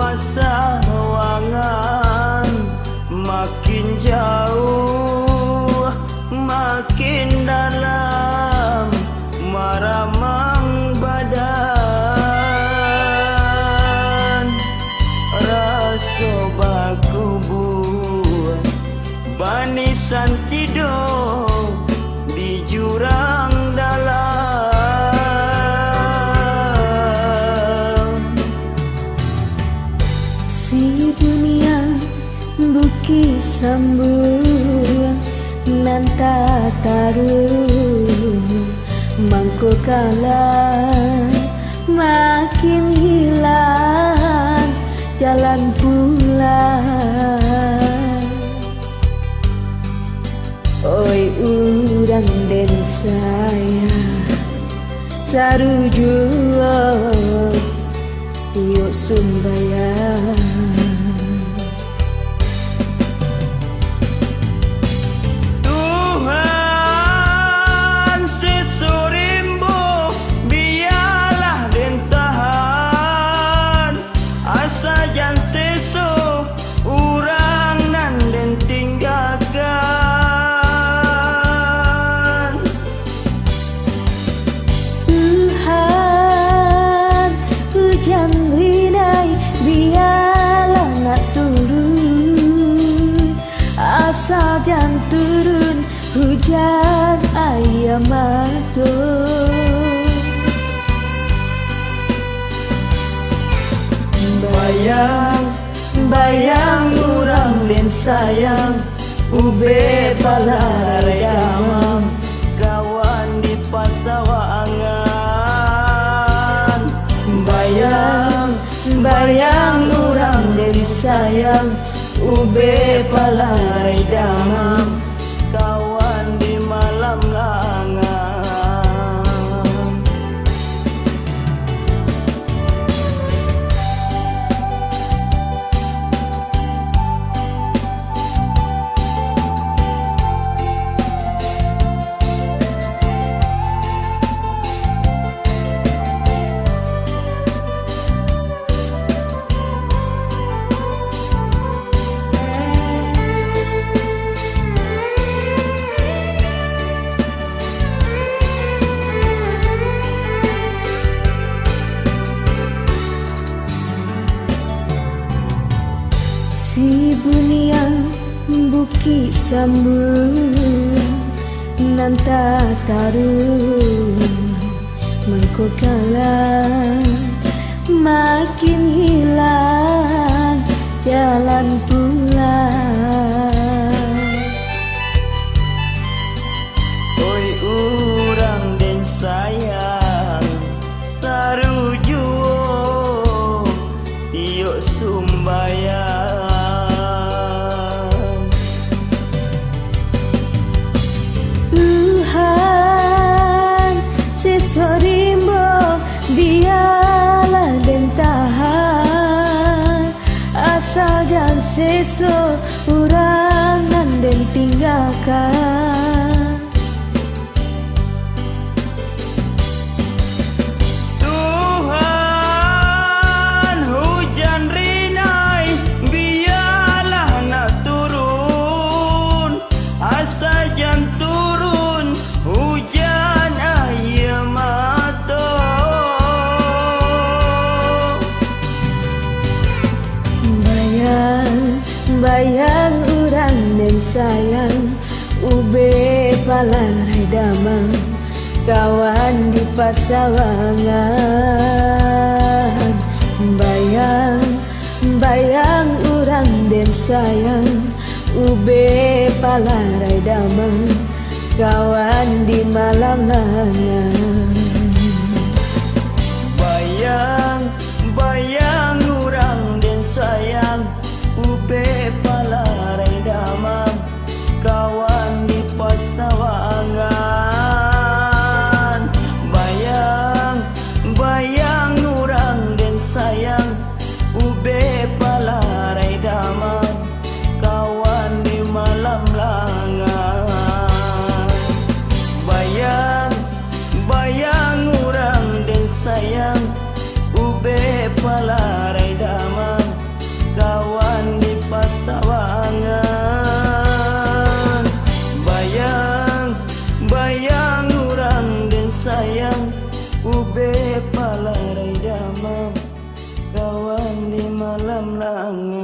pasawangan, makin jauh makin dalam maramang badan. Rasa baku buat banisan tidur di jurang dalam. Si dunia buki sambung nan tak taruh mangko kalah makin hilang jalan pulang. Oi urang den saya sarujua yuk sumbayang. Sajan turun hujan ayam matur. Bayang, bayang urang den sayang ube palarai damang kawan di pasawangan. Bayang, bayang urang den sayang ube palarai damang kawan di malam langang. Si dunia buki sambung nan tak taruh mangko kalah makin hilang jalan pulang. Oi urang den sayang sarujuo yuk sumbayang. Sesorimbo biarlah den tahan asal dan seso urangan den tinggalkan. Tuhan hujan rinai biarlah nak turun asal jan turun hujan air mata. Bayang, bayang urang den sayang ube palarai damang kawan di pasawangan. Bayang, bayang urang den sayang ube palarai damang kawan di malam langang. Bayang, bayang urang den sayang ube palarai damang kawan di pasawangan. Bayang, bayang urang den sayang ube palarai damang kawan di malam langang. Bayang, malam langit